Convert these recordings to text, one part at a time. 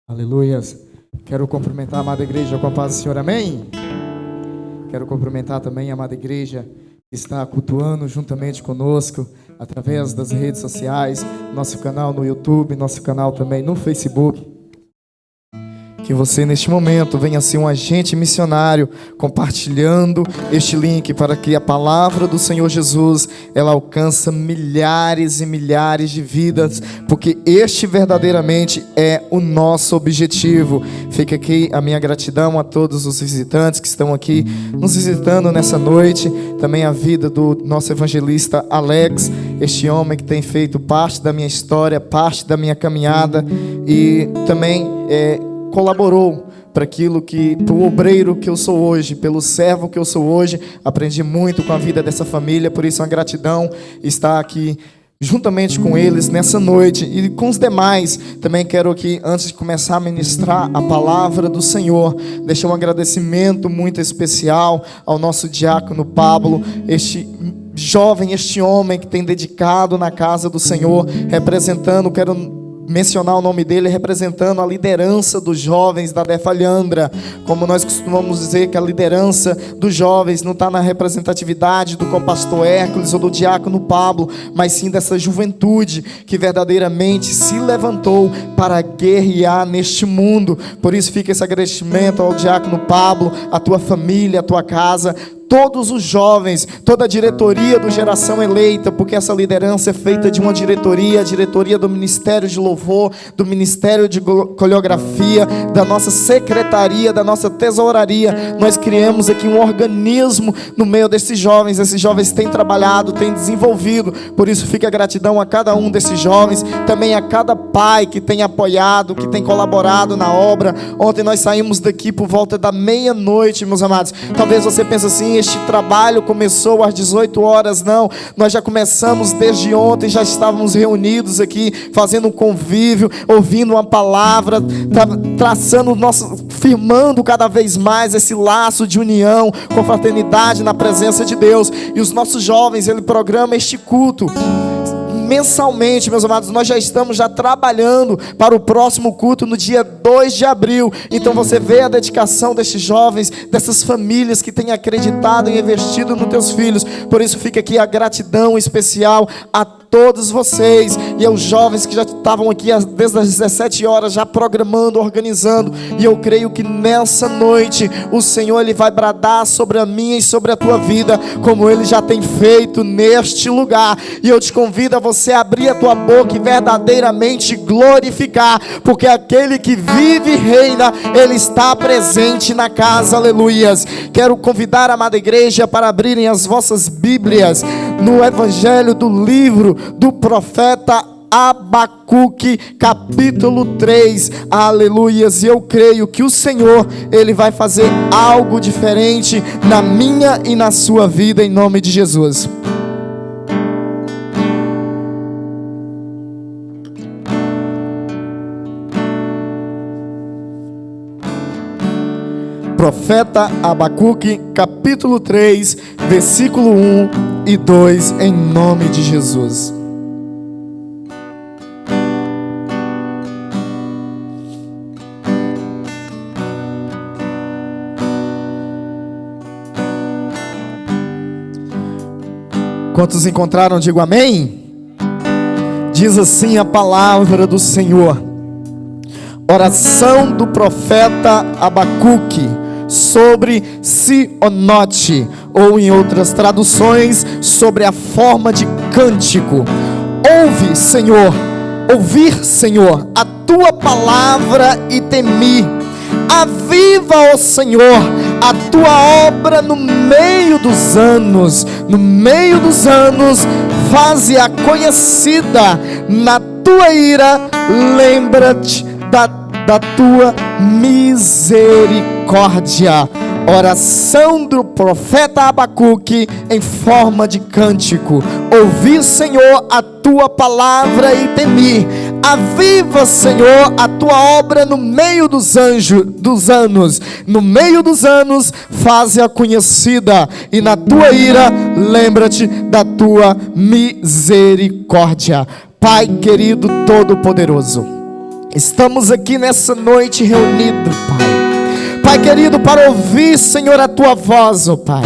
Aleluias. Quero cumprimentar a amada igreja com a paz do Senhor, amém? Quero cumprimentar também a amada igreja que está cultuando juntamente conosco através das redes sociais, nosso canal no YouTube, nosso canal também no Facebook. Que você neste momento venha ser um agente missionário, compartilhando este link para que a palavra do Senhor Jesus, ela alcança milhares e milhares de vidas, porque este verdadeiramente é o nosso objetivo. Fica aqui a minha gratidão a todos os visitantes que estão aqui nos visitando nessa noite, também a vida do nosso evangelista Alex, este homem que tem feito parte da minha história, parte da minha caminhada, e também colaborou para aquilo que, para o obreiro que eu sou hoje, pelo servo que eu sou hoje. Aprendi muito com a vida dessa família, por isso uma gratidão estar aqui juntamente com eles nessa noite e com os demais. Também quero aqui, antes de começar a ministrar a palavra do Senhor, deixar um agradecimento muito especial ao nosso diácono Pablo, este jovem, este homem que tem dedicado na casa do Senhor, representando, quero mencionar o nome dele, representando a liderança dos jovens da Defalhandra. Como nós costumamos dizer que a liderança dos jovens não está na representatividade do compastor Hércules ou do diácono Pablo, mas sim dessa juventude que verdadeiramente se levantou para guerrear neste mundo. Por isso fica esse agradecimento ao diácono Pablo, à tua família, à tua casa, todos os jovens, toda a diretoria do Geração Eleita, porque essa liderança é feita de uma diretoria, a diretoria do Ministério de Louvor, do Ministério de Coreografia, da nossa secretaria, da nossa tesouraria. Nós criamos aqui um organismo no meio desses jovens. Esses jovens têm trabalhado, têm desenvolvido, por isso fica a gratidão a cada um desses jovens, também a cada pai que tem apoiado, que tem colaborado na obra. Ontem nós saímos daqui por volta da meia-noite, meus amados. Talvez você pense assim, este trabalho começou às 18 horas, não, nós já começamos desde ontem, já estávamos reunidos aqui, fazendo um convívio, ouvindo uma palavra, traçando o nosso, firmando cada vez mais esse laço de união, com fraternidade na presença de Deus. E os nossos jovens, ele programa este culto mensalmente, meus amados. Nós já estamos trabalhando para o próximo culto no dia 2 de abril. Então você vê a dedicação destes jovens, dessas famílias que têm acreditado e investido nos teus filhos. Por isso fica aqui a gratidão especial a todos vocês e aos jovens que já estavam aqui desde as 17 horas já programando, organizando. E eu creio que nessa noite o Senhor, ele vai bradar sobre a minha e sobre a tua vida, como ele já tem feito neste lugar. E eu te convido a você abrir a tua boca e verdadeiramente glorificar, porque aquele que vive e reina, ele está presente na casa. Aleluias. Quero convidar a amada igreja para abrirem as vossas Bíblias no evangelho do livro do profeta Abacuque, capítulo 3, aleluias. E eu creio que o Senhor, ele vai fazer algo diferente na minha e na sua vida, em nome de Jesus. Profeta Abacuque, capítulo 3, versículo 1 e 2, em nome de Jesus. Quantos encontraram, digo amém? Diz assim a palavra do Senhor. Oração do profeta Abacuque sobre Sionote, ou em outras traduções, sobre a forma de cântico. Ouve, Senhor, ouvir, Senhor, a tua palavra e temi. Aviva, ó Senhor, a tua obra no meio dos anos. No meio dos anos, faze-a conhecida. Na tua ira, lembra-te da tua misericórdia. Oração do profeta Abacuque em forma de cântico. Ouvi, Senhor, a tua palavra e temi. Aviva, Senhor, a tua obra no meio dos anos. No meio dos anos, faze-a conhecida. E na tua ira, lembra-te da tua misericórdia. Pai querido, todo-poderoso, estamos aqui nessa noite reunidos, Pai. Pai querido, para ouvir, Senhor, a tua voz, ó Pai.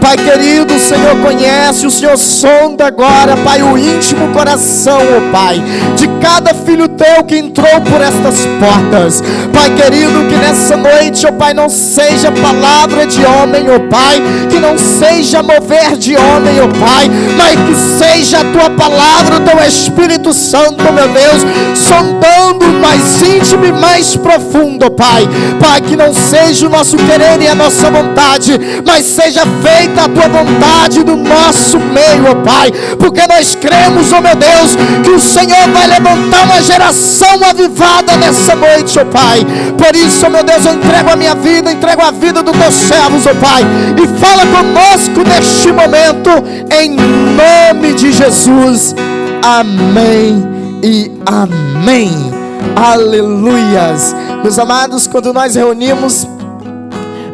Pai querido, o Senhor conhece, o Senhor sonda agora, Pai, o íntimo coração, ó Pai, de cada filho teu que entrou por estas portas. Pai querido, que nessa noite, ó Pai, não seja palavra de homem, ó Pai, que não seja mover de homem, ó Pai, mas que seja a tua palavra, o teu Espírito Santo, meu Deus, sondando mais íntimo e mais profundo, ó Pai. Pai, que não seja o nosso querer e a nossa vontade, mas seja feita a tua vontade no nosso meio, ó Pai, porque nós cremos, ó meu Deus, que o Senhor vai levantar uma geração avivada nessa noite, ó Pai. Por isso, ó meu Deus, eu entrego a minha vida, entrego a vida dos teus servos, ó Pai, e fala conosco neste momento, em nome de Jesus. Amém e amém. Aleluias. Meus amados, quando nós reunimos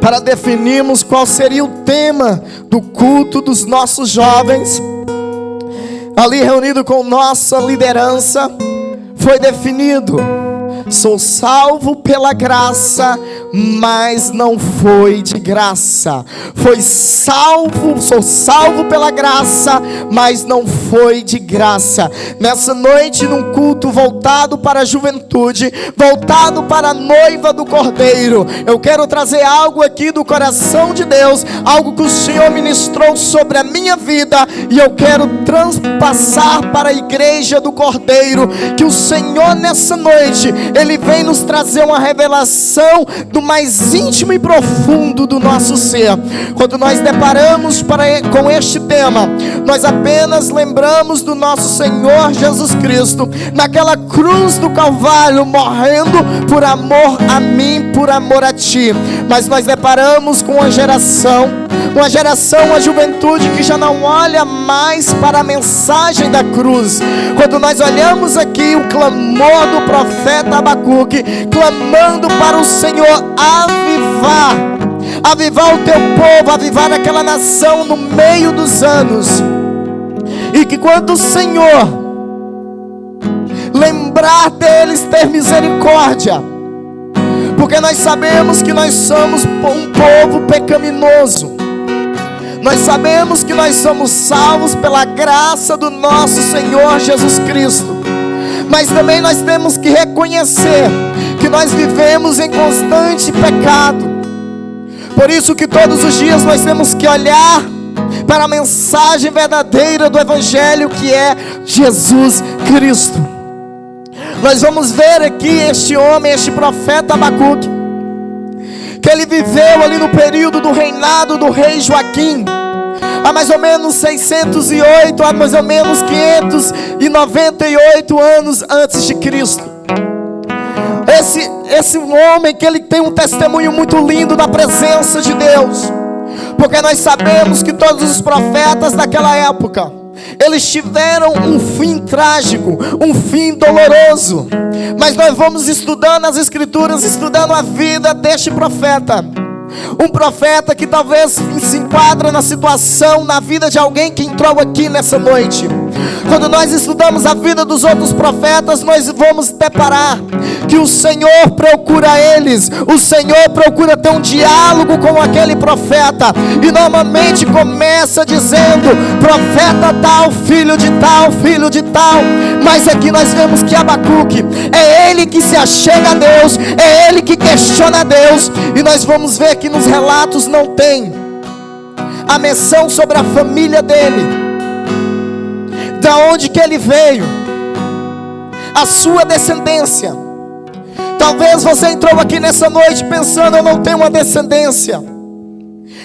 para definirmos qual seria o tema do culto dos nossos jovens, ali reunido com nossa liderança, foi definido: sou salvo pela graça, mas não foi de graça. Sou salvo pela graça, mas não foi de graça. Nessa noite, num culto voltado para a juventude, voltado para a noiva do Cordeiro, eu quero trazer algo aqui do coração de Deus, algo que o Senhor ministrou sobre a minha vida, e eu quero transpassar para a igreja do Cordeiro, que o Senhor nessa noite, Ele vem nos trazer uma revelação do mais íntimo e profundo do nosso ser. Quando nós deparamos com este tema, nós apenas lembramos do nosso Senhor Jesus Cristo, naquela cruz do Calvário, morrendo por amor a mim, por amor a ti. Mas nós deparamos com uma geração, a juventude que já não olha mais para a mensagem da cruz. Quando nós olhamos aqui o clamor do profeta Abacuque, clamando para o Senhor avivar o teu povo, avivar aquela nação no meio dos anos, e que quando o Senhor lembrar deles, ter misericórdia, porque nós sabemos que nós somos um povo pecaminoso. Nós sabemos que nós somos salvos pela graça do nosso Senhor Jesus Cristo, mas também nós temos que reconhecer que nós vivemos em constante pecado. Por isso que todos os dias nós temos que olhar para a mensagem verdadeira do Evangelho, que é Jesus Cristo. Nós vamos ver aqui este homem, este profeta Abacuque, que ele viveu ali no período do reinado do rei Joaquim, há mais ou menos 608, há mais ou menos 598 anos antes de Cristo. Esse homem que ele tem um testemunho muito lindo da presença de Deus, porque nós sabemos que todos os profetas daquela época, eles tiveram um fim trágico, um fim doloroso. Mas nós vamos estudando as Escrituras, estudando a vida deste profeta, um profeta que talvez se enquadra na situação, na vida de alguém que entrou aqui nessa noite. Quando nós estudamos a vida dos outros profetas, nós vamos deparar que o Senhor procura eles, o Senhor procura ter um diálogo com aquele profeta, e normalmente começa dizendo: profeta tal, filho de tal, filho de tal. Mas aqui nós vemos que Abacuque, é ele que se achega a Deus, é ele que questiona a Deus, e nós vamos ver que nos relatos não tem a menção sobre a família dele, da onde que ele veio, a sua descendência. Talvez você entrou aqui nessa noite pensando: eu não tenho uma descendência,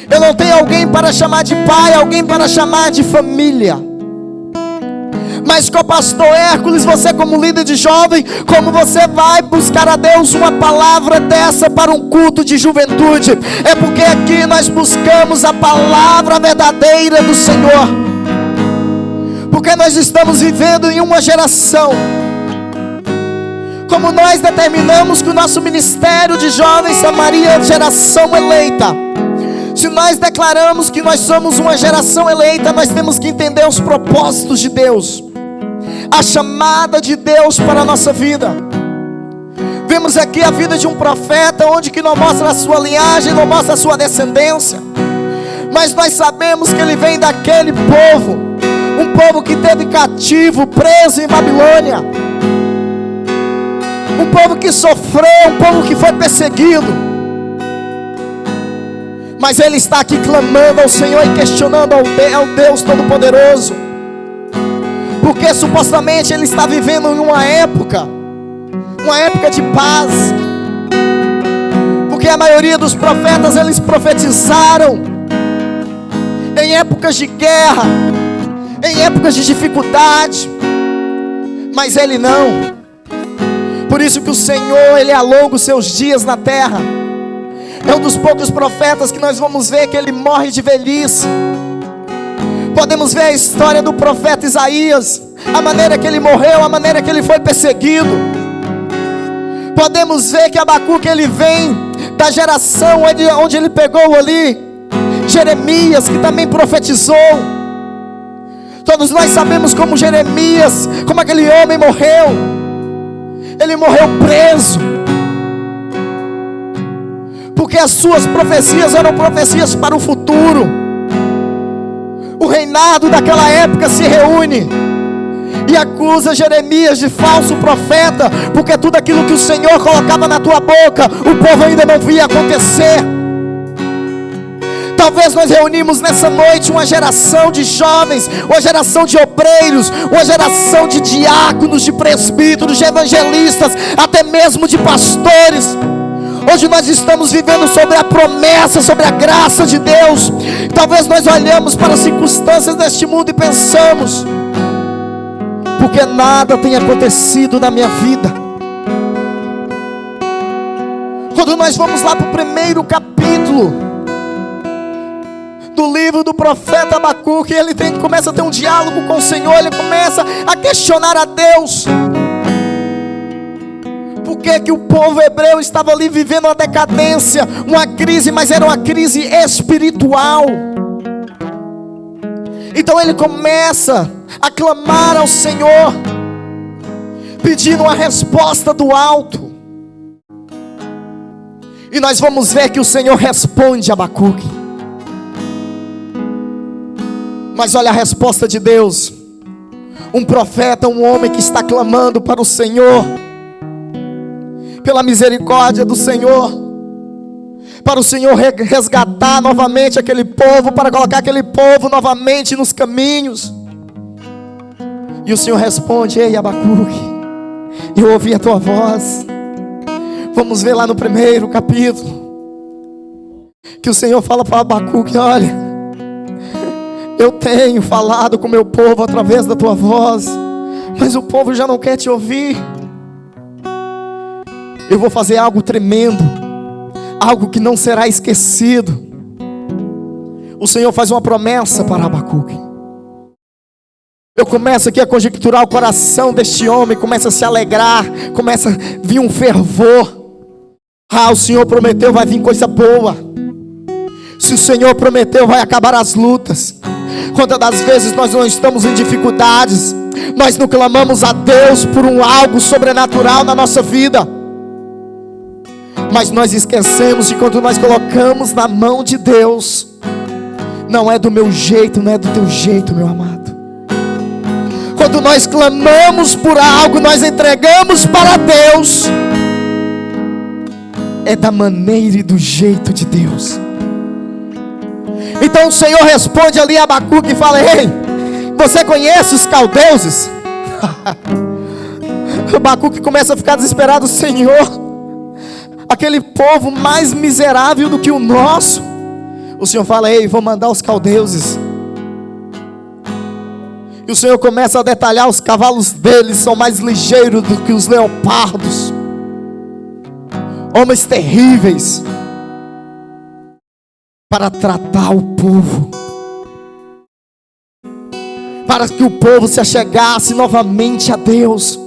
eu não tenho alguém para chamar de pai, alguém para chamar de família. Mas com o pastor Hércules, você como líder de jovem, como você vai buscar a Deus uma palavra dessa para um culto de juventude? É porque aqui nós buscamos a palavra verdadeira do Senhor, porque nós estamos vivendo em uma geração Como nós determinamos que o nosso ministério de jovens Samaria é geração eleita, se nós declaramos que nós somos uma geração eleita, nós temos que entender os propósitos de Deus, a chamada de Deus para a nossa vida. Vemos aqui a vida de um profeta, onde que não mostra a sua linhagem, não mostra a sua descendência, mas nós sabemos que ele vem daquele povo, um povo que teve cativo, preso em Babilônia, um povo que sofreu, um povo que foi perseguido. Mas ele está aqui clamando ao Senhor e questionando ao Deus Todo-Poderoso, porque supostamente ele está vivendo em uma época de paz, porque a maioria dos profetas, eles profetizaram em épocas de guerra, em épocas de dificuldade, mas ele não. Por isso que o Senhor, ele alonga os seus dias na terra. É um dos poucos profetas que nós vamos ver que ele morre de velhice. Podemos ver a história do profeta Isaías, a maneira que ele morreu, a maneira que ele foi perseguido. Podemos ver que Abacuque, ele vem da geração onde ele pegou ali Jeremias, que também profetizou. Todos nós sabemos como Jeremias, como aquele homem morreu. Ele morreu preso, porque as suas profecias eram profecias para o futuro. O reinado daquela época se reúne e acusa Jeremias de falso profeta, porque tudo aquilo que o Senhor colocava na tua boca, o povo ainda não via acontecer. Talvez nós reunimos nessa noite uma geração de jovens, uma geração de obreiros, uma geração de diáconos, de presbíteros, de evangelistas, até mesmo de pastores. Hoje nós estamos vivendo sobre a promessa, sobre a graça de Deus. Talvez nós olhamos para as circunstâncias deste mundo e pensamos: porque nada tem acontecido na minha vida. Quando nós vamos lá para o primeiro capítulo do livro do profeta Abacuque, ele começa a ter um diálogo com o Senhor. Ele começa a questionar a Deus. Por que o povo hebreu estava ali vivendo uma decadência, uma crise, mas era uma crise espiritual. Então ele começa a clamar ao Senhor, pedindo uma resposta do alto. E nós vamos ver que o Senhor responde a Abacuque. Mas olha a resposta de Deus. Um profeta, um homem que está clamando para o Senhor, pela misericórdia do Senhor, para o Senhor resgatar novamente aquele povo, para colocar aquele povo novamente nos caminhos. E o Senhor responde: ei, Abacuque, eu ouvi a tua voz. Vamos ver lá no primeiro capítulo, que o Senhor fala para Abacuque: olha, eu tenho falado com o meu povo através da tua voz, mas o povo já não quer te ouvir. Eu vou fazer algo tremendo, algo que não será esquecido. O Senhor faz uma promessa para Abacuque. Eu começo aqui a conjecturar o coração deste homem, começa a se alegrar, começa a vir um fervor. O Senhor prometeu, vai vir coisa boa. Se o Senhor prometeu, vai acabar as lutas. Quantas das vezes nós não estamos em dificuldades, nós não clamamos a Deus por algo sobrenatural na nossa vida, mas nós esquecemos de quando nós colocamos na mão de Deus, não é do meu jeito, não é do teu jeito, meu amado. Quando nós clamamos por algo, nós entregamos para Deus, é da maneira e do jeito de Deus. Então o Senhor responde ali a Abacuque e fala: ei, você conhece os caldeus? Abacuque começa a ficar desesperado: Senhor, aquele povo mais miserável do que o nosso. O Senhor fala: ei, vou mandar os caldeus. E o Senhor começa a detalhar: os cavalos deles são mais ligeiros do que os leopardos, homens terríveis, para tratar o povo, para que o povo se achegasse novamente a Deus.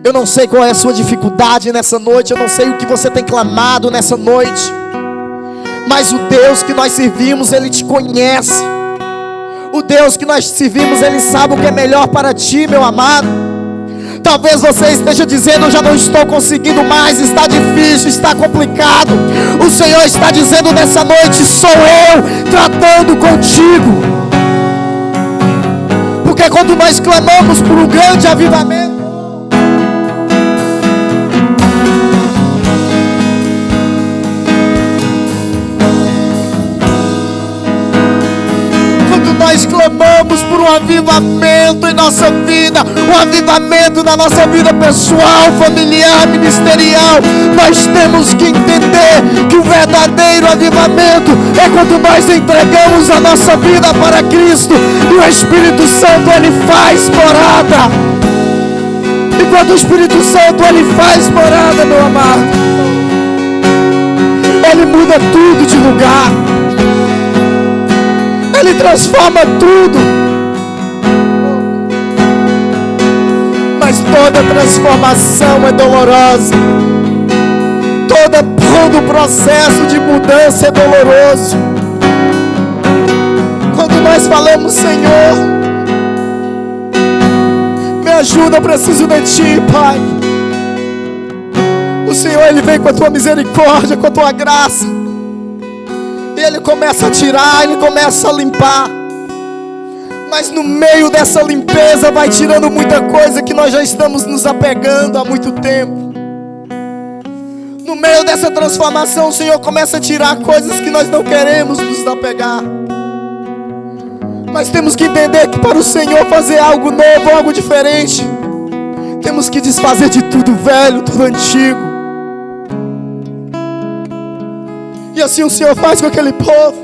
Eu não sei qual é a sua dificuldade nessa noite, eu não sei o que você tem clamado nessa noite, mas o Deus que nós servimos, Ele te conhece. O Deus que nós servimos, Ele sabe o que é melhor para ti, meu amado. Talvez você esteja dizendo: eu já não estou conseguindo mais, está difícil, está complicado. O Senhor está dizendo nessa noite: sou eu tratando contigo. Porque quando nós clamamos por um grande avivamento, nós clamamos por um avivamento em nossa vida, um avivamento na nossa vida pessoal, familiar, ministerial. Nós temos que entender que o verdadeiro avivamento é quando nós entregamos a nossa vida para Cristo e o Espírito Santo, Ele faz morada. E quando o Espírito Santo, Ele faz morada, meu amado, Ele muda tudo de lugar. Ele transforma tudo. Mas toda transformação é dolorosa. Todo processo de mudança é doloroso. Quando nós falamos: Senhor, me ajuda, eu preciso de Ti, Pai. O Senhor, Ele vem com a Tua misericórdia, com a Tua graça. E Ele começa a tirar, Ele começa a limpar. Mas no meio dessa limpeza vai tirando muita coisa que nós já estamos nos apegando há muito tempo. No meio dessa transformação, o Senhor começa a tirar coisas que nós não queremos nos apegar. Mas temos que entender que para o Senhor fazer algo novo, algo diferente, temos que desfazer de tudo velho, tudo antigo. E assim o Senhor faz com aquele povo.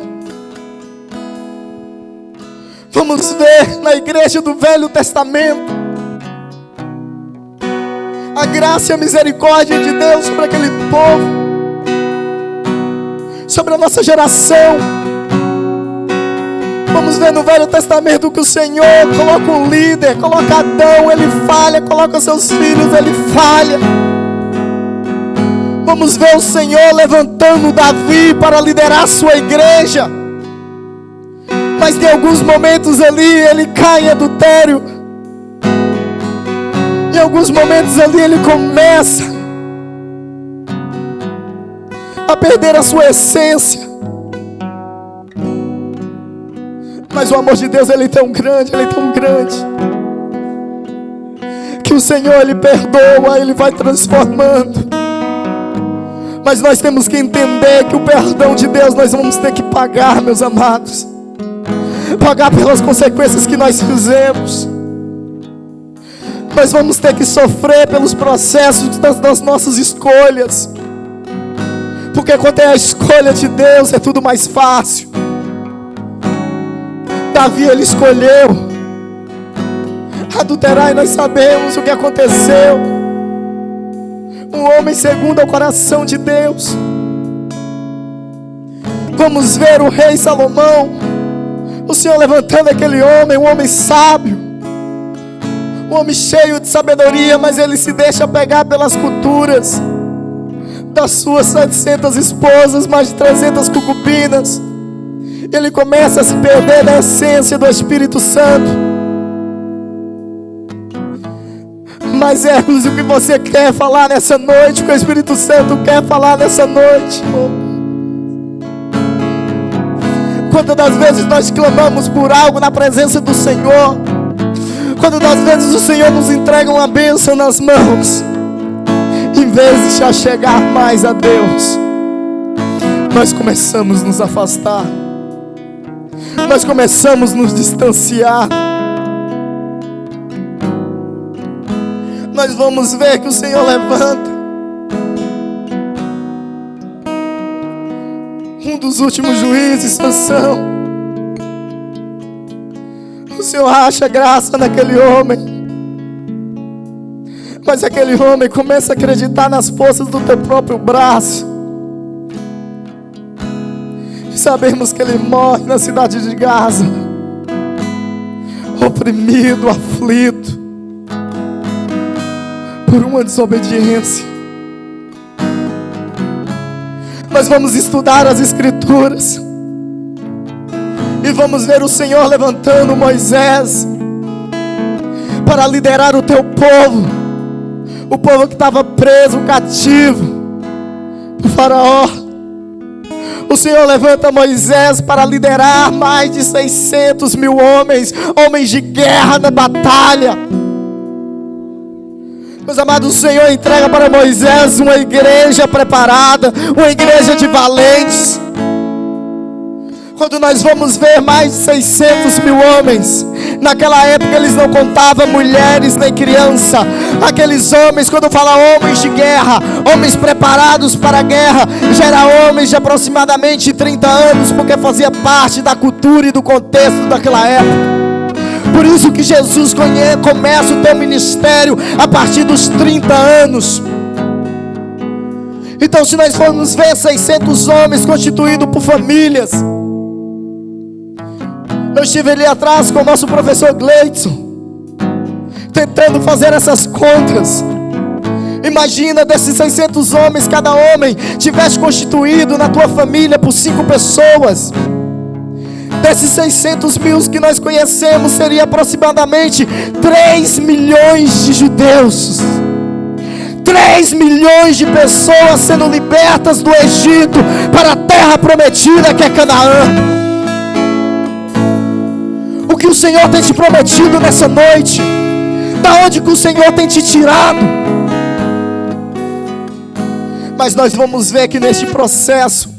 Vamos ver na igreja do Velho Testamento a graça e a misericórdia de Deus sobre aquele povo, sobre a nossa geração. Vamos ver no Velho Testamento que o Senhor coloca um líder, coloca Adão, ele falha, coloca seus filhos, ele falha. Vamos ver o Senhor levantando Davi para liderar a sua igreja. Mas em alguns momentos ali ele cai em adultério. Em alguns momentos ali ele começa a perder a sua essência. Mas o amor de Deus, ele é tão grande, que o Senhor, ele perdoa, ele vai transformando. Mas nós temos que entender que o perdão de Deus nós vamos ter que pagar, meus amados. Pagar pelas consequências que nós fizemos. Nós vamos ter que sofrer pelos processos das nossas escolhas. Porque quando é a escolha de Deus é tudo mais fácil. Davi, ele escolheu adulterar e nós sabemos o que aconteceu. Um homem segundo ao coração de Deus. Vamos ver o rei Salomão, o Senhor levantando aquele homem, um homem sábio, um homem cheio de sabedoria, mas ele se deixa pegar pelas culturas das suas 700 esposas, mais de 300 concubinas. Ele começa a se perder da essência do Espírito Santo. Mas Hércules, o que você quer falar nessa noite, o que o Espírito Santo quer falar nessa noite? Quantas das vezes nós clamamos por algo na presença do Senhor? Quantas das vezes o Senhor nos entrega uma bênção nas mãos? Em vez de já chegar mais a Deus, nós começamos a nos afastar. Nós começamos a nos distanciar. Nós vamos ver que o Senhor levanta um dos últimos juízes, Sansão. O Senhor acha graça naquele homem, mas aquele homem começa a acreditar nas forças do teu próprio braço. E sabemos que ele morre na cidade de Gaza, oprimido, aflito, por uma desobediência. Nós vamos estudar as Escrituras e vamos ver o Senhor levantando Moisés para liderar o teu povo, o povo que estava preso, cativo por Faraó. O Senhor levanta Moisés para liderar mais de 600 mil homens, homens de guerra na batalha. Meus amados, o Senhor entrega para Moisés uma igreja preparada, uma igreja de valentes. Quando nós vamos ver mais de 600 mil homens, naquela época eles não contavam mulheres nem criança. Aqueles homens, quando fala homens de guerra, homens preparados para a guerra, já eram homens de aproximadamente 30 anos, porque fazia parte da cultura e do contexto daquela época. Por isso que Jesus começa o teu ministério a partir dos 30 anos. Então, se nós formos ver 600 homens constituídos por famílias, eu estive ali atrás com o nosso professor Gleidson, tentando fazer essas contas. Imagina, desses 600 homens, cada homem tivesse constituído na tua família por 5 pessoas. Desses 600 mil que nós conhecemos, seria aproximadamente 3 milhões de judeus. 3 milhões de pessoas sendo libertas do Egito para a terra prometida que é Canaã. O que o Senhor tem te prometido nessa noite? Da onde que o Senhor tem te tirado? Mas nós vamos ver que neste processo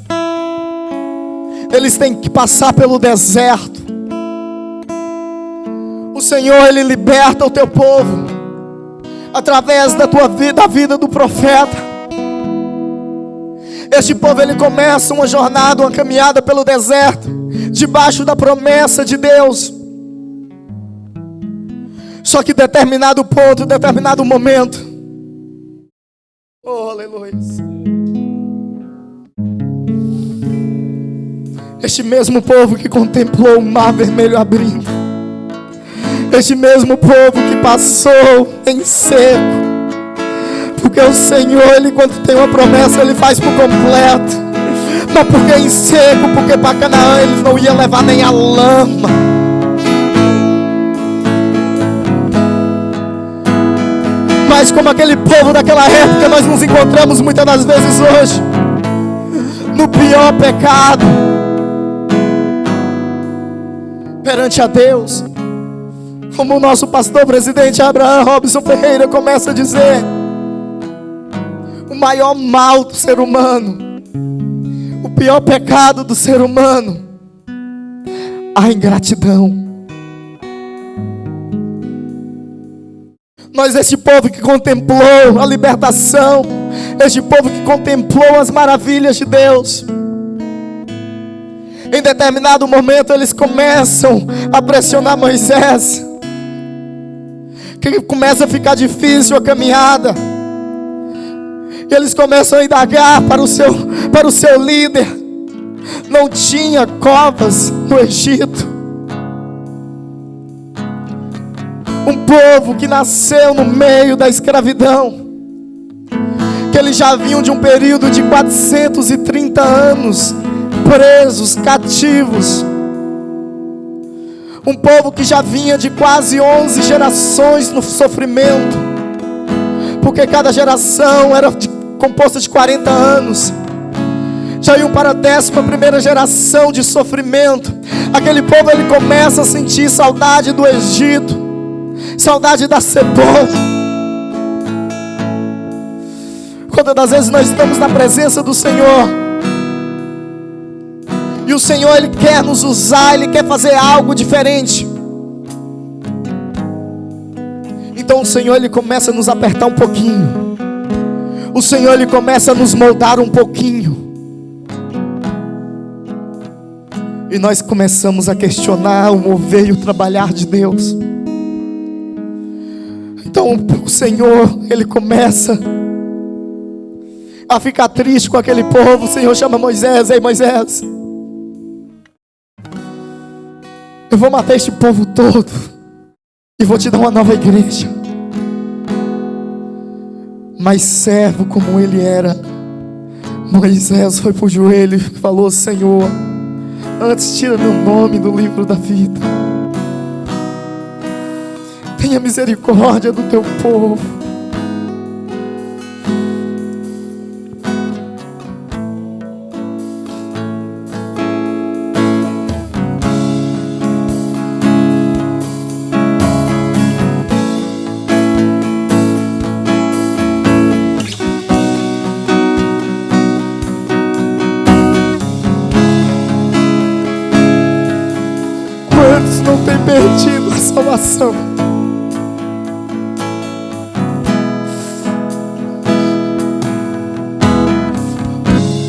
eles têm que passar pelo deserto. O Senhor, Ele liberta o teu povo através da tua vida, da vida do profeta. Este povo, ele começa uma jornada, uma caminhada pelo deserto, debaixo da promessa de Deus. Só que determinado ponto, determinado momento, oh aleluia, este mesmo povo que contemplou o mar vermelho abrindo, este mesmo povo que passou em seco, porque o Senhor, Ele quando tem uma promessa, Ele faz por completo. Mas porque em seco, porque para Canaã eles não iam levar nem a lama. Mas como aquele povo daquela época, nós nos encontramos muitas das vezes hoje no pior pecado perante a Deus. Como o nosso pastor presidente Abraham Robson Ferreira começa a dizer, o maior mal do ser humano, o pior pecado do ser humano, a ingratidão. Nós, este povo que contemplou a libertação, este povo que contemplou as maravilhas de Deus, em determinado momento eles começam a pressionar Moisés, que começa a ficar difícil a caminhada. Eles começam a indagar para o seu líder. Não tinha covas no Egito. Um povo que nasceu no meio da escravidão, que eles já vinham de um período de 430 anos presos, cativos. Um povo que já vinha de quase 11 gerações no sofrimento, porque cada geração era composta de 40 anos. Já iam para a 11ª geração de sofrimento. Aquele povo, ele começa a sentir saudade do Egito, saudade da cebola. Quantas das vezes nós estamos na presença do Senhor e o Senhor, Ele quer nos usar, Ele quer fazer algo diferente. Então o Senhor, Ele começa a nos apertar um pouquinho. O Senhor, Ele começa a nos moldar um pouquinho. E nós começamos a questionar o mover e o trabalhar de Deus. Então o Senhor, Ele começa a ficar triste com aquele povo. O Senhor chama Moisés: ei Moisés, eu vou matar este povo todo e vou te dar uma nova igreja. mas servo como ele era. Moisés foi pro joelho e falou: Senhor, antes tira meu nome do livro da vida. Tenha misericórdia do teu povo. Não tem perdido a salvação.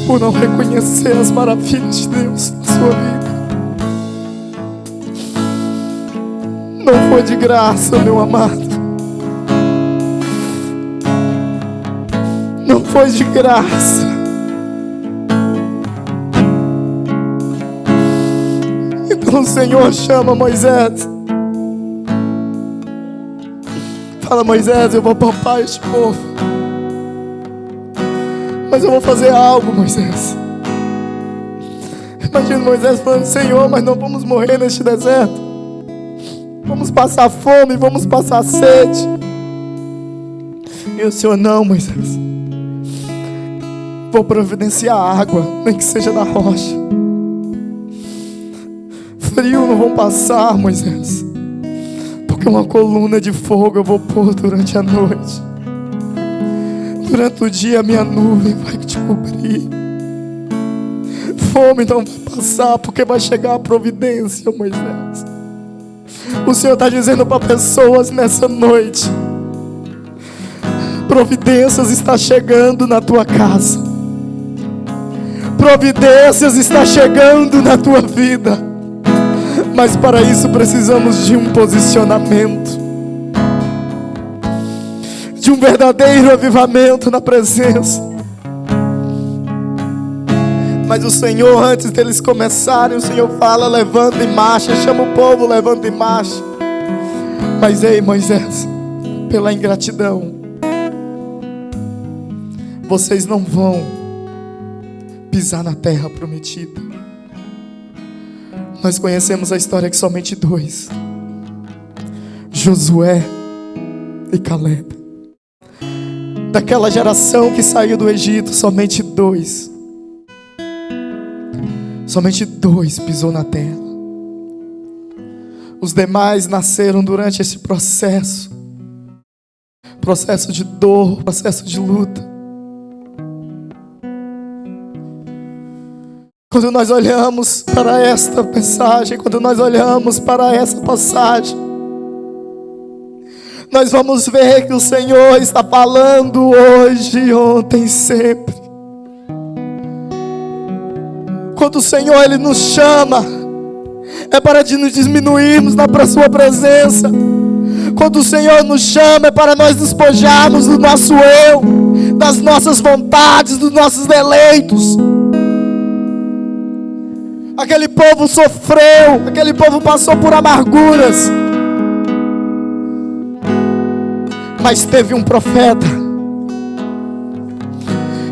Por não reconhecer as maravilhas de Deus na sua vida. Não foi de graça, meu amado. Não foi de graça. O Senhor chama Moisés. Fala: Moisés, eu vou poupar este povo, mas eu vou fazer algo, Moisés. Imagina Moisés falando: Senhor, mas não vamos morrer neste deserto. Vamos passar fome, vamos passar sede. E o Senhor: não, Moisés, vou providenciar água, nem que seja da rocha. Frio não vão passar, Moisés, porque uma coluna de fogo eu vou pôr durante a noite. Durante o dia a minha nuvem vai te cobrir. Fome não vai passar, porque vai chegar a providência, Moisés. O Senhor está dizendo para pessoas nessa noite: providências está chegando na tua casa. Providências está chegando na tua vida. Mas para isso precisamos de um posicionamento, de um verdadeiro avivamento na presença. Mas o Senhor, antes deles começarem, o Senhor fala: levanta em marcha. Chama o povo, levanta em marcha. Mas ei, Moisés, pela ingratidão, vocês não vão pisar na terra prometida. Nós conhecemos a história que somente dois, Josué e Caleb, daquela geração que saiu do Egito, somente dois pisou na terra. Os demais nasceram durante esse processo de dor, processo de luta. Quando nós olhamos para esta mensagem, quando nós olhamos para essa passagem, nós vamos ver que o Senhor está falando hoje, ontem, sempre. Quando o Senhor Ele nos chama, é para nos diminuirmos na sua presença. Quando o Senhor nos chama, é para nós despojarmos do nosso eu, das nossas vontades, dos nossos deleitos. Aquele povo sofreu, aquele povo passou por amarguras, mas teve um profeta,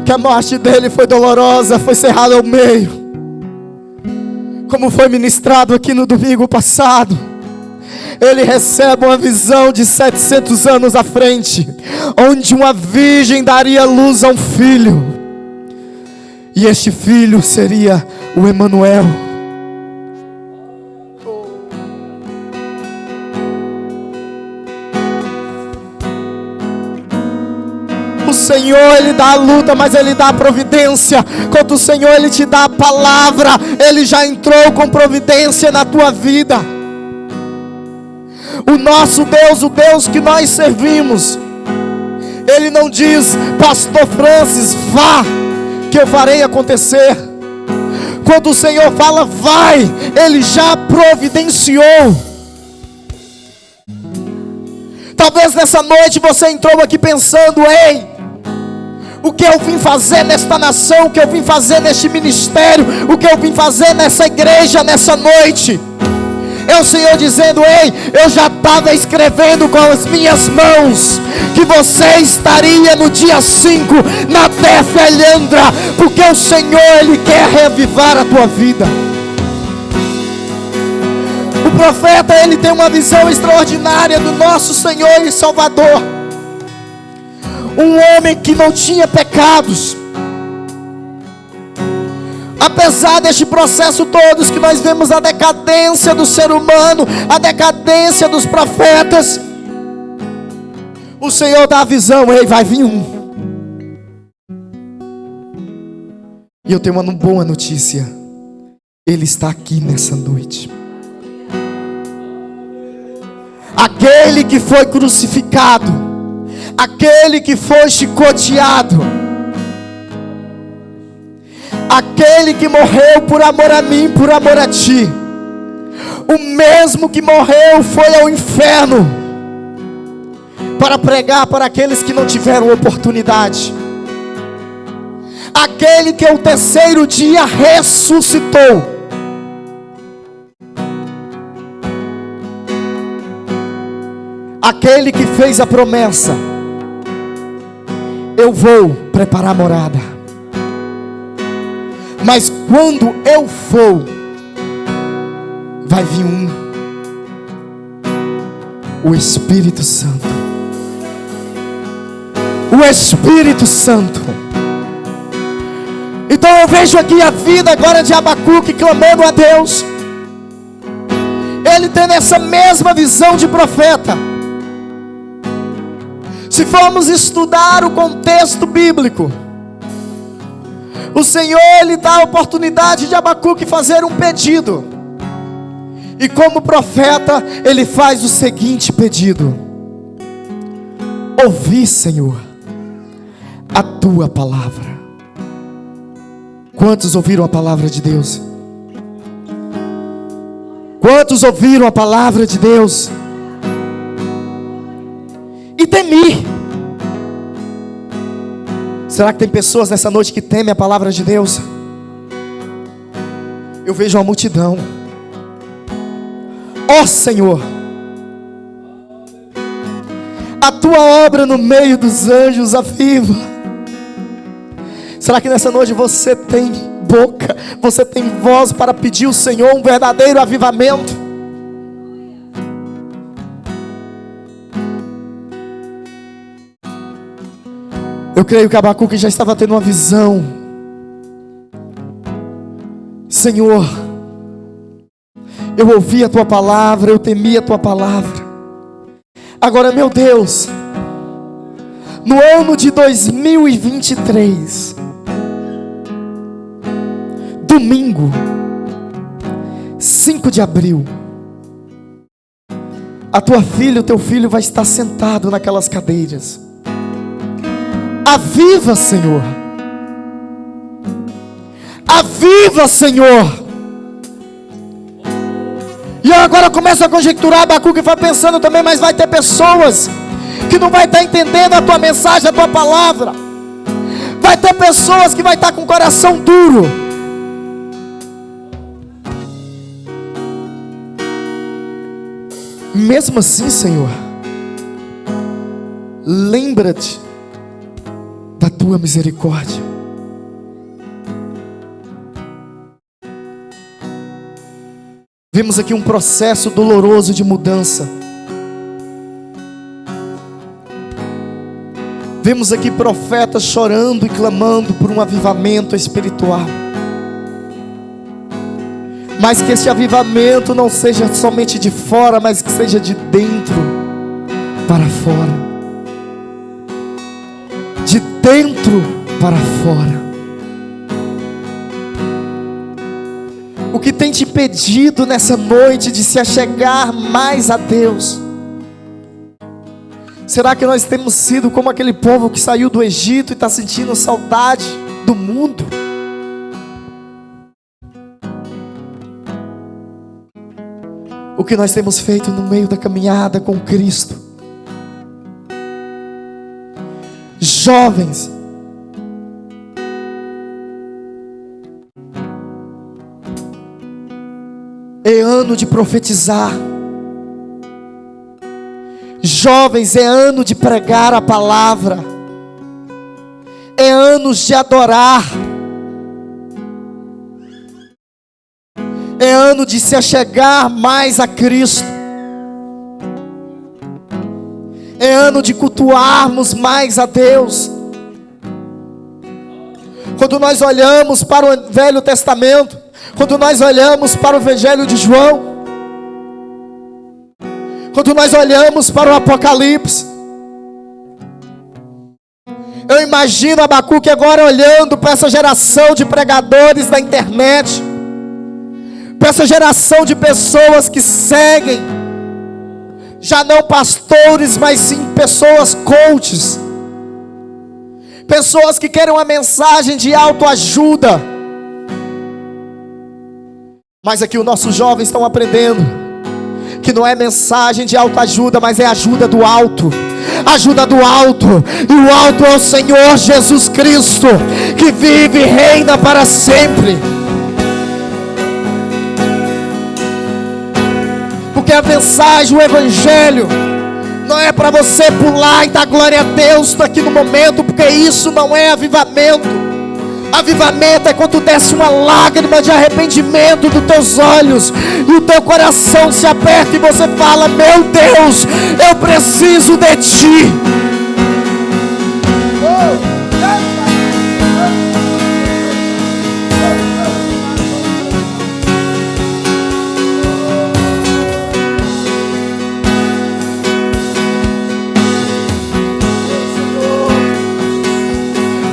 que a morte dele foi dolorosa, foi cerrada ao meio, como foi ministrado aqui no domingo passado. Ele recebe uma visão de 700 anos à frente, onde uma virgem daria luz a um filho, e este filho seria o Emanuel. O Senhor Ele dá a luta, mas Ele dá a providência. Quando o Senhor Ele te dá a palavra, Ele já entrou com providência na tua vida. O nosso Deus, o Deus que nós servimos, Ele não diz: Pastor Francis, vá, que eu farei acontecer. Quando o Senhor fala vai, Ele já providenciou. Talvez nessa noite você entrou aqui pensando: ei, o que eu vim fazer nesta nação, o que eu vim fazer neste ministério, o que eu vim fazer nessa igreja nessa noite? É o Senhor dizendo: ei, eu já estava escrevendo com as minhas mãos que você estaria no dia 5 na terra Elhandra, porque o Senhor, Ele quer reavivar a tua vida. O profeta, ele tem uma visão extraordinária do nosso Senhor e Salvador, um homem que não tinha pecados. Apesar deste processo todo que nós vemos, a decadência do ser humano, a decadência dos profetas, o Senhor dá a visão: ei, vai vir um. E eu tenho uma boa notícia: Ele está aqui nessa noite. Aquele que foi crucificado, aquele que foi chicoteado, aquele que morreu por amor a mim, por amor a ti, o mesmo que morreu foi ao inferno para pregar para aqueles que não tiveram oportunidade, aquele que ao terceiro dia ressuscitou, aquele que fez a promessa: eu vou preparar morada, mas quando eu for, vai vir o Espírito Santo. O Espírito Santo. Então eu vejo aqui a vida agora de Abacuque clamando a Deus, ele tendo essa mesma visão de profeta. Se formos estudar o contexto bíblico, o Senhor, Ele dá a oportunidade de Abacuque fazer um pedido. E como profeta, ele faz o seguinte pedido: ouvi, Senhor, a tua palavra. Quantos ouviram a palavra de Deus? Quantos ouviram a palavra de Deus? E temi. Será que tem pessoas nessa noite que temem a palavra de Deus? Eu vejo uma multidão. Ó Senhor, a tua obra no meio dos anjos aviva. Será que nessa noite você tem boca, você tem voz para pedir ao Senhor um verdadeiro avivamento? Eu creio que Abacuque já estava tendo uma visão. Senhor, eu ouvi a tua palavra, eu temi a tua palavra. Agora, meu Deus, no ano de 2023, domingo, 5 de abril, a tua filha, o teu filho vai estar sentado naquelas cadeiras. Aviva, Senhor. Aviva, Senhor. E eu agora começo a conjecturar, Abacuque vai pensando também, mas vai ter pessoas que não vai estar entendendo a tua mensagem, a tua palavra. Vai ter pessoas que vai estar com o coração duro. Mesmo assim, Senhor, lembra-te da tua misericórdia. Vimos aqui um processo doloroso de mudança. Vemos aqui profetas chorando e clamando por um avivamento espiritual. Mas que esse avivamento não seja somente de fora, mas que seja de dentro para fora. De dentro para fora. O que tem te impedido nessa noite de se achegar mais a Deus? Será que nós temos sido como aquele povo que saiu do Egito e está sentindo saudade do mundo? O que nós temos feito no meio da caminhada com Cristo? Jovens, é ano de profetizar. Jovens, é ano de pregar a palavra. É ano de adorar. É ano de se achegar mais a Cristo. É ano de cultuarmos mais a Deus. Quando nós olhamos para o Velho Testamento, quando nós olhamos para o Evangelho de João, quando nós olhamos para o Apocalipse, eu imagino Abacuque agora olhando para essa geração de pregadores da internet, para essa geração de pessoas que seguem, já não pastores, mas sim pessoas coaches, pessoas que querem uma mensagem de autoajuda. Mas aqui os nossos jovens estão aprendendo que não é mensagem de autoajuda, mas é ajuda do alto. Ajuda do alto. E o alto é o Senhor Jesus Cristo, que vive e reina para sempre. Porque a mensagem, o Evangelho, não é para você pular e dar glória a Deus aqui no momento, porque isso não é avivamento. Avivamento é quando desce uma lágrima de arrependimento dos teus olhos e o teu coração se aperta e você fala: meu Deus, eu preciso de Ti.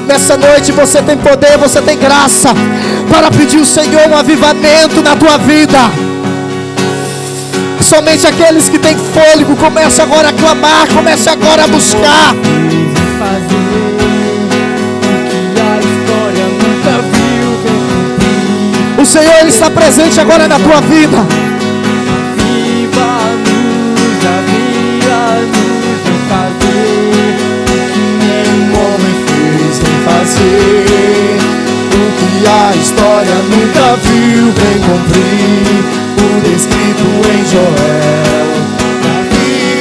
Nessa noite você tem poder, você tem graça para pedir ao Senhor um avivamento na tua vida. Somente aqueles que têm fôlego, comece agora a clamar, comece agora a buscar. O Senhor, Ele está presente agora na tua vida. O que a história nunca viu, vem cumprir o descrito em Joel.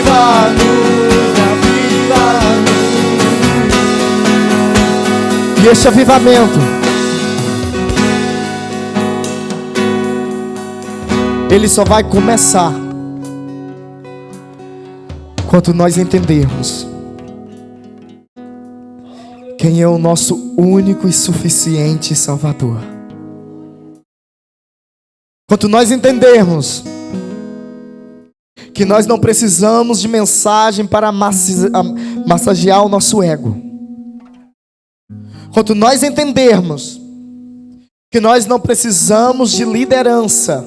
Aviva-nos, aviva-nos. E este avivamento, ele só vai começar quando nós entendermos quem é o nosso único e suficiente Salvador. Quando nós entendermos que nós não precisamos de mensagem para massagear o nosso ego. Quando nós entendermos que nós não precisamos de liderança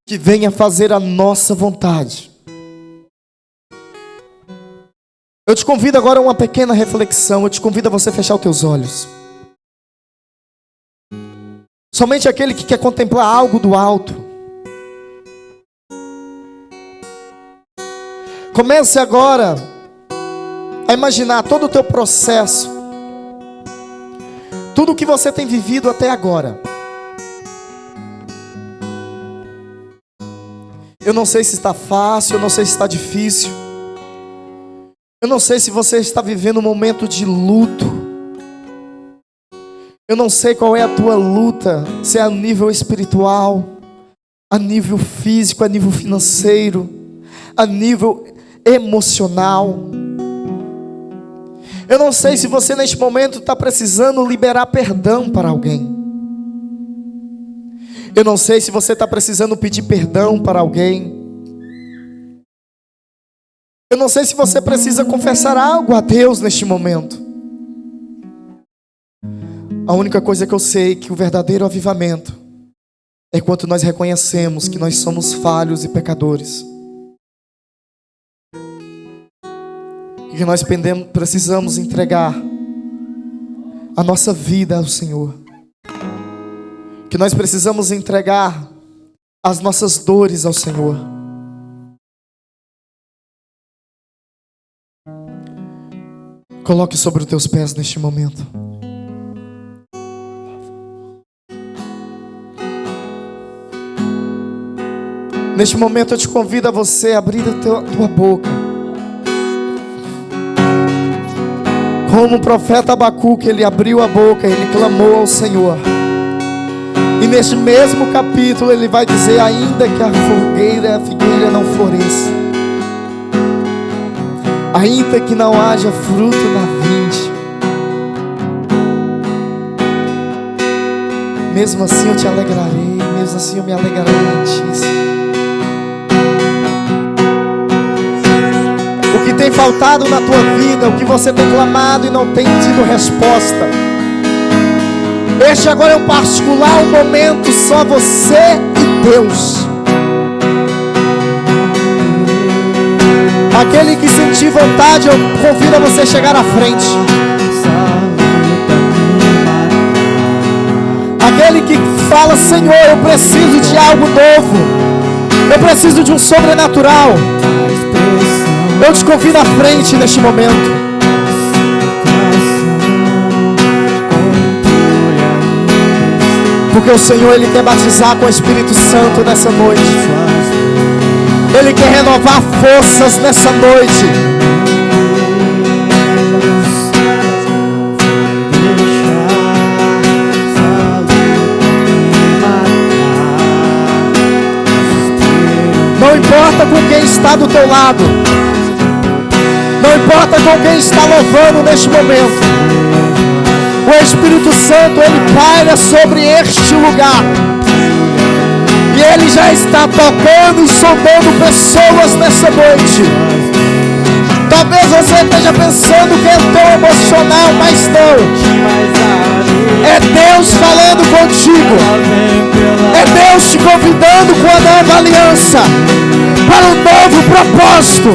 que venha fazer a nossa vontade. Eu te convido agora a uma pequena reflexão. Eu te convido a você fechar os teus olhos. Somente aquele que quer contemplar algo do alto. Comece agora a imaginar todo o teu processo. Tudo o que você tem vivido até agora. Eu não sei se está fácil, eu não sei se está difícil. Eu não sei se você está vivendo um momento de luto. Eu não sei qual é a tua luta, se é a nível espiritual, a nível físico, a nível financeiro, a nível emocional. Eu não sei se você neste momento está precisando liberar perdão para alguém. Eu não sei se você está precisando pedir perdão para alguém. Eu não sei se você precisa confessar algo a Deus neste momento. A única coisa que eu sei é que o verdadeiro avivamento é quando nós reconhecemos que nós somos falhos e pecadores. E que nós precisamos entregar a nossa vida ao Senhor. Que nós precisamos entregar as nossas dores ao Senhor. Coloque sobre os teus pés neste momento. Neste momento eu te convido a você abrir a tua boca. Como o profeta Abacuque, ele abriu a boca, ele clamou ao Senhor. E neste mesmo capítulo ele vai dizer: ainda que a figueira não floresça, ainda que não haja fruto na vinde, mesmo assim eu te alegrarei, mesmo assim eu me alegrarei em ti, Senhor. O que tem faltado na tua vida, o que você tem clamado e não tem tido resposta, este agora é um particular, um momento só você e Deus. Aquele que sentir vontade, eu convido a você chegar à frente. Aquele que fala: Senhor, eu preciso de algo novo, eu preciso de um sobrenatural, eu te convido à frente neste momento. Porque o Senhor, Ele quer batizar com o Espírito Santo nessa noite. Ele quer renovar forças nessa noite. Não importa com quem está do teu lado, não importa com quem está louvando neste momento, o Espírito Santo, Ele paira sobre este lugar. E Ele já está tocando e sondando pessoas nessa noite. Talvez você esteja pensando que é tão emocional, mas não. É Deus falando contigo. É Deus te convidando com a nova aliança, para um novo propósito.